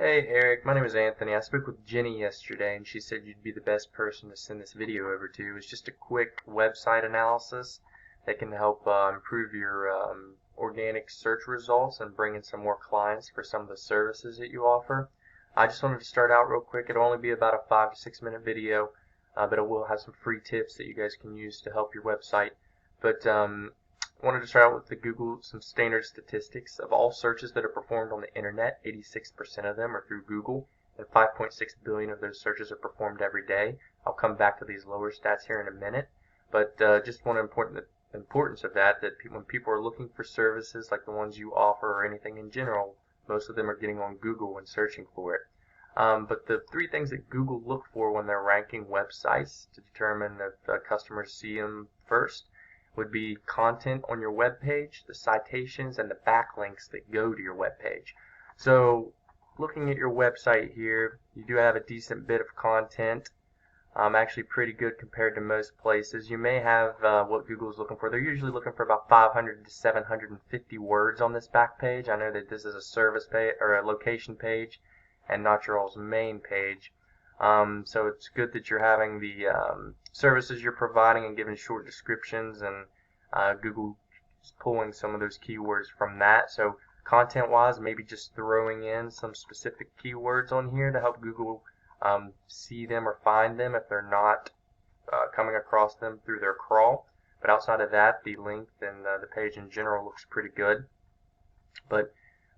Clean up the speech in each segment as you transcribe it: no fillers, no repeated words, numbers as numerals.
Hey Eric, my name is Anthony. I spoke with Jenny yesterday and she said you'd be the best person to send this video over to. It's just a quick website analysis that can help improve your organic search results and bring in some more clients for some of the services that you offer. I just wanted to start out real quick. It'll only be about a 5 to 6 minute video, but it will have some free tips that you guys can use to help your website. But wanted to start out with some standard statistics of all searches that are performed on the internet. 86% of them are through Google, and 5.6 billion of those searches are performed every day. I'll come back to these lower stats here in a minute, but just want to important the importance of that when people are looking for services like the ones you offer or anything in general, most of them are getting on Google and searching for it. But the three things that Google look for when they're ranking websites to determine if customers see them first would be content on your web page, the citations, and the backlinks that go to your web page. So looking at your website here, you do have a decent bit of content, actually pretty good compared to most places. You may have what Google's looking for. They're usually looking for about 500 to 750 words on this back page. I know that this is a service page or a location page and not your all's main page. So it's good that you're having the services you're providing and giving short descriptions, and Google is pulling some of those keywords from that. So content-wise, maybe just throwing in some specific keywords on here to help Google see them or find them if they're not coming across them through their crawl. But outside of that, the length and the page in general looks pretty good. But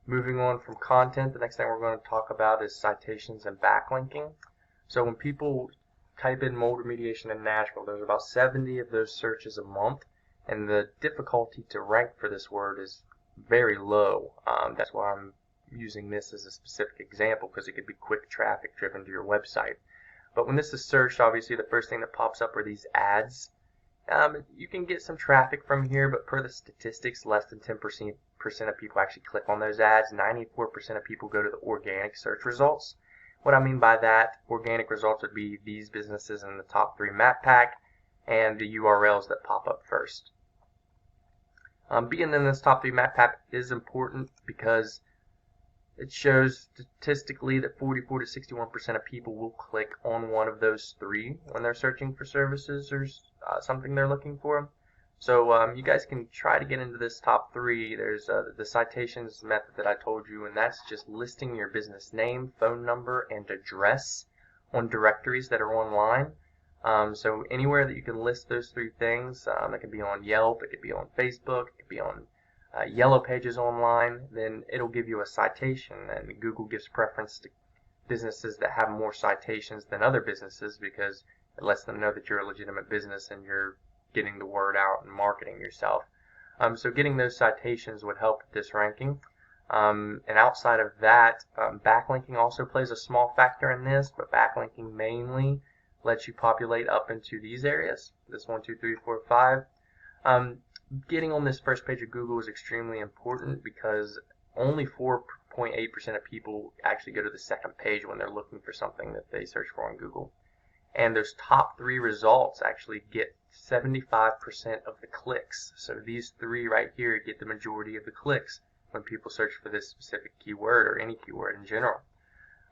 moving on from content, the next thing we're going to talk about is citations and backlinking. So when people type in mold remediation in Nashville, there's about 70 of those searches a month, and the difficulty to rank for this word is very low. That's why I'm using this as a specific example, because it could be quick traffic driven to your website. But when this is searched, obviously the first thing that pops up are these ads. You can get some traffic from here, but per the statistics, less than 10% of people actually click on those ads. 94% of people go to the organic search results. What I mean by that, organic results would be these businesses in the top 3 map pack and the URLs that pop up first. Being in this top 3 map pack is important because it shows statistically that 44 to 61% of people will click on one of those 3 when they're searching for services or something they're looking for. So you guys can try to get into this top 3. There's the citations method that I told you, and that's just listing your business name, phone number, and address on directories that are online. So anywhere that you can list those 3 things, it could be on Yelp, it could be on Facebook, it could be on Yellow Pages online, then it'll give you a citation, and Google gives preference to businesses that have more citations than other businesses because it lets them know that you're a legitimate business and you're getting the word out and marketing yourself. So getting those citations would help with this ranking. And outside of that, backlinking also plays a small factor in this, but backlinking mainly lets you populate up into these areas. This 1, 2, 3, 4, 5. Getting on this first page of Google is extremely important because only 4.8% of people actually go to the second page when they're looking for something that they search for on Google. And those top 3 results actually get 75% of the clicks. So these 3 right here get the majority of the clicks when people search for this specific keyword or any keyword in general.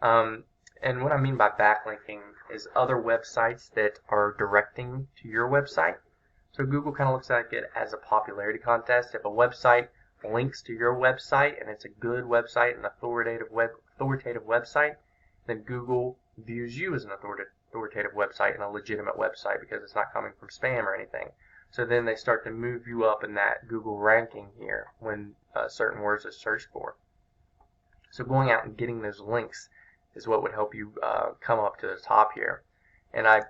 And what I mean by backlinking is other websites that are directing to your website. So Google kind of looks at it as a popularity contest. If a website links to your website and it's a good website, an authoritative website, then Google views you as an authoritative website and a legitimate website because it's not coming from spam or anything. So then they start to move you up in that Google ranking here when certain words are searched for. So going out and getting those links is what would help you come up to the top here. And I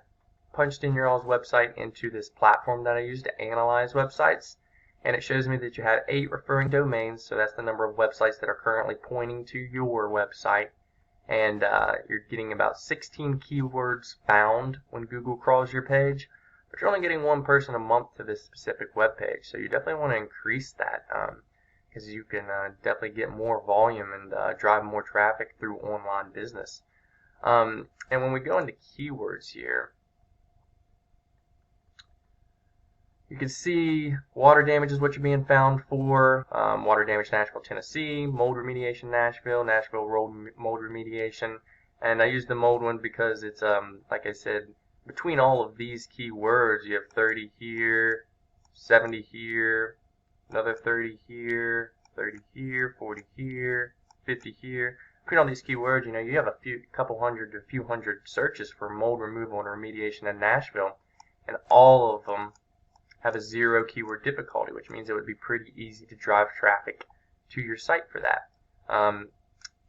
punched in your all's website into this platform that I use to analyze websites, and it shows me that you have 8 referring domains, so that's the number of websites that are currently pointing to your website. And you're getting about 16 keywords found when Google crawls your page, but you're only getting 1 person a month to this specific web page. So you definitely want to increase that because you can definitely get more volume and drive more traffic through online business. And when we go into keywords here, You can see water damage is what you're being found for. Water damage Nashville, Tennessee. Mold remediation Nashville. Nashville mold remediation. And I use the mold one because it's, like I said, between all of these keywords, you have 30 here, 70 here, another 30 here, 30 here, 40 here, 50 here. Between all these keywords, you have couple hundred to a few hundred searches for mold removal and remediation in Nashville, and all of them have a 0 keyword difficulty, which means it would be pretty easy to drive traffic to your site for that.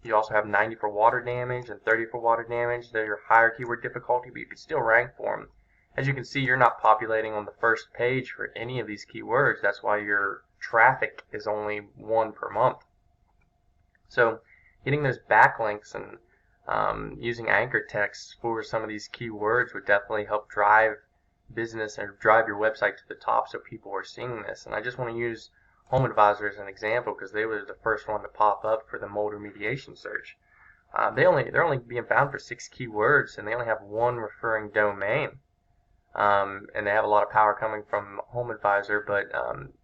You also have 90 for water damage and 30 for water damage. They're your higher keyword difficulty, but you can still rank for them. As you can see, you're not populating on the first page for any of these keywords. That's why your traffic is only 1 per month. So getting those backlinks and using anchor text for some of these keywords would definitely help drive business and drive your website to the top so people are seeing this. And I just want to use Home Advisor as an example because they were the first one to pop up for the mold remediation search. They're only being found for 6 keywords, and they only have 1 referring domain. And they have a lot of power coming from Home Advisor, but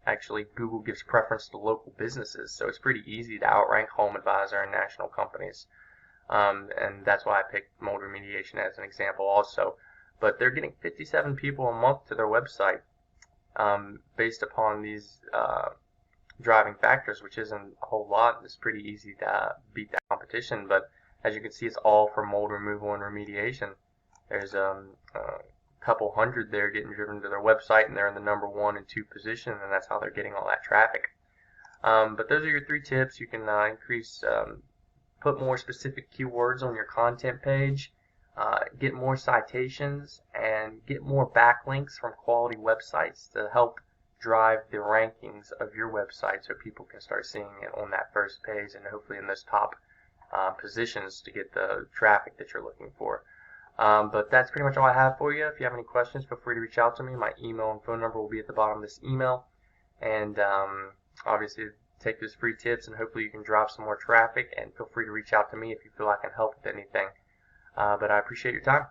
actually Google gives preference to local businesses, so it's pretty easy to outrank Home Advisor and national companies. And that's why I picked mold remediation as an example also. But they're getting 57 people a month to their website based upon these driving factors, which isn't a whole lot. It's pretty easy to beat that competition, but as you can see, it's all for mold removal and remediation. There's a couple hundred there getting driven to their website, and they're in the number 1 and 2 position, and that's how they're getting all that traffic. But those are your 3 tips. You can put more specific keywords on your content page, get more citations, and get more backlinks from quality websites to help drive the rankings of your website so people can start seeing it on that first page and hopefully in those top positions to get the traffic that you're looking for. But that's pretty much all I have for you. If you have any questions, feel free to reach out to me. My email and phone number will be at the bottom of this email. And obviously take those free tips and hopefully you can drive some more traffic, and feel free to reach out to me if you feel I can help with anything. But I appreciate your time.